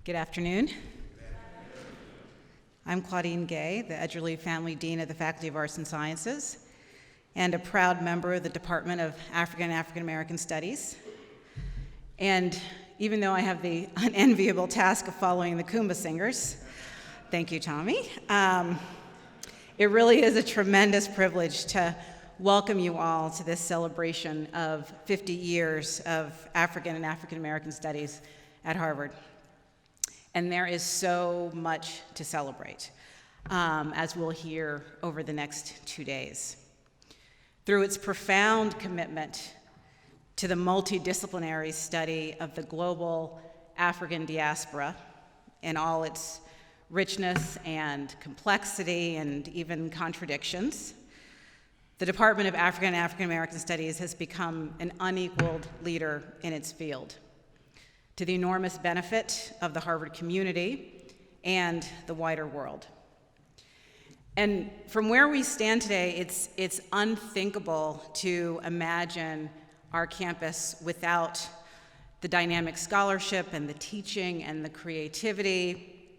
Good afternoon. I'm Claudine Gay, the Edgerly Family Dean of the Faculty of Arts and Sciences, and a proud member of the Department of African and African American Studies. And even though I have the unenviable task of following the Kumba Singers, thank you, Tommy, it really is a tremendous privilege to welcome you all to this celebration of 50 years of African and African American Studies at Harvard. And there is so much to celebrate, as we'll hear over the next 2 days. Through its profound commitment to the multidisciplinary study of the global African diaspora and all its richness and complexity and even contradictions, the Department of African and African American Studies has become an unequaled leader in its field, to the enormous benefit of the Harvard community and the wider world. And from where we stand today, it's unthinkable to imagine our campus without the dynamic scholarship and the teaching and the creativity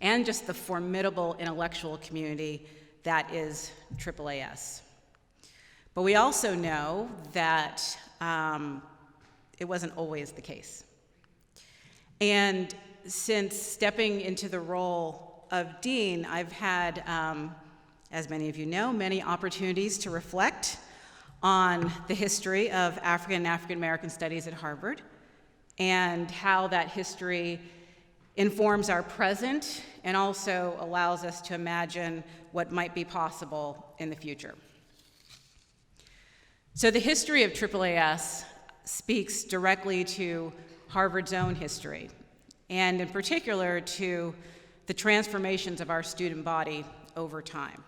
and just the formidable intellectual community that is AAAS. But we also know that it wasn't always the case. And since stepping into the role of dean, I've had, as many of you know, many opportunities to reflect on the history of African and African American Studies at Harvard and how that history informs our present and also allows us to imagine what might be possible in the future. So the history of AAAS speaks directly to Harvard's own history, and in particular to the transformations of our student body over time.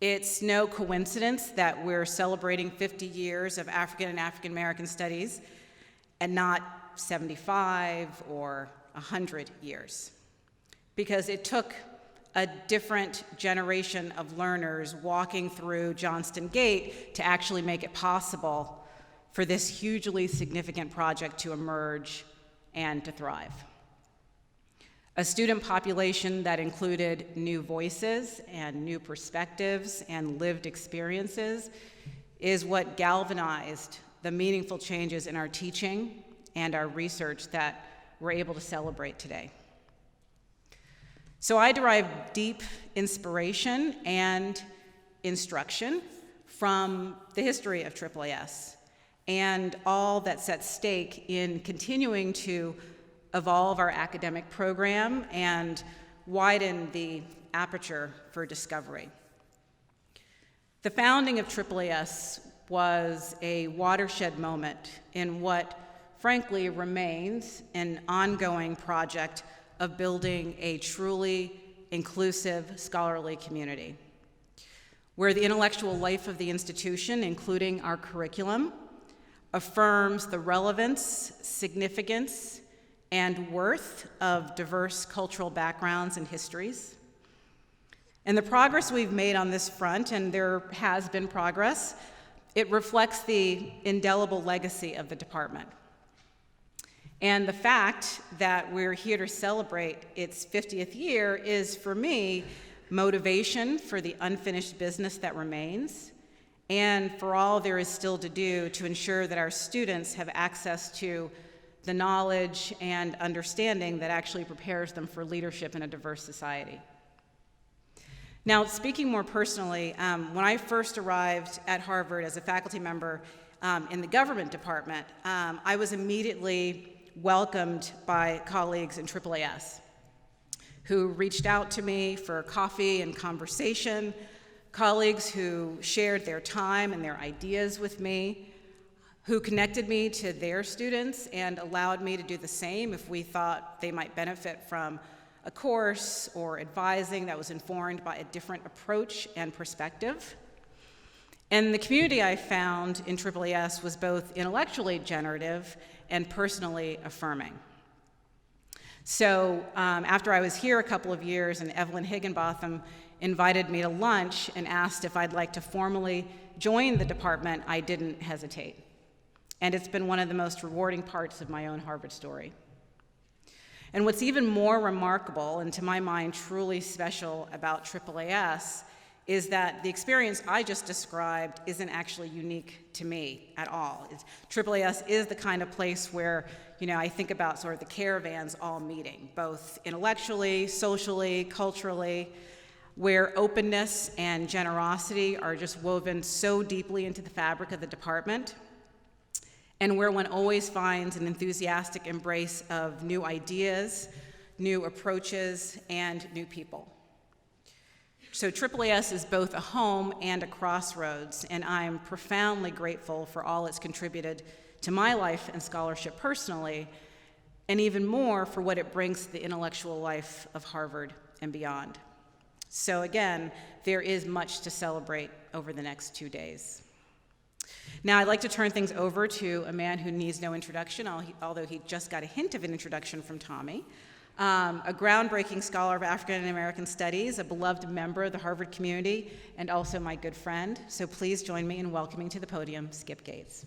It's no coincidence that we're celebrating 50 years of African and African American Studies and not 75 or 100 years, because it took a different generation of learners walking through Johnston Gate to actually make it possible for this hugely significant project to emerge and to thrive. A student population that included new voices and new perspectives and lived experiences is what galvanized the meaningful changes in our teaching and our research that we're able to celebrate today. So I derive deep inspiration and instruction from the history of AAAS and all that's at stake in continuing to evolve our academic program and widen the aperture for discovery. The founding of AAAS was a watershed moment in what, frankly, remains an ongoing project of building a truly inclusive scholarly community, where the intellectual life of the institution, including our curriculum, affirms the relevance, significance, and worth of diverse cultural backgrounds and histories. And the progress we've made on this front, and there has been progress, it reflects the indelible legacy of the department. And the fact that we're here to celebrate its 50th year is, for me, motivation for the unfinished business that remains, and for all there is still to do to ensure that our students have access to the knowledge and understanding that actually prepares them for leadership in a diverse society. Now, speaking more personally, when I first arrived at Harvard as a faculty member in the government department, I was immediately welcomed by colleagues in AAAS who reached out to me for coffee and conversation, colleagues who shared their time and their ideas with me, who connected me to their students and allowed me to do the same if we thought they might benefit from a course or advising that was informed by a different approach and perspective. And the community I found in AAAS was both intellectually generative and personally affirming. So after I was here a couple of years and Evelyn Higginbotham invited me to lunch and asked if I'd like to formally join the department, I didn't hesitate. And it's been one of the most rewarding parts of my own Harvard story. And what's even more remarkable, and to my mind truly special about AAAS, is that the experience I just described isn't actually unique to me at all. AAAS is the kind of place where, I think about sort of the caravans all meeting, both intellectually, socially, culturally, where openness and generosity are just woven so deeply into the fabric of the department, and where one always finds an enthusiastic embrace of new ideas, new approaches, and new people. So AAAS is both a home and a crossroads, and I'm profoundly grateful for all it's contributed to my life and scholarship personally, and even more for what it brings to the intellectual life of Harvard and beyond. So again, there is much to celebrate over the next 2 days. Now, I'd like to turn things over to a man who needs no introduction, although he just got a hint of an introduction from Tommy, a groundbreaking scholar of African American studies, a beloved member of the Harvard community, and also my good friend. So please join me in welcoming to the podium Skip Gates.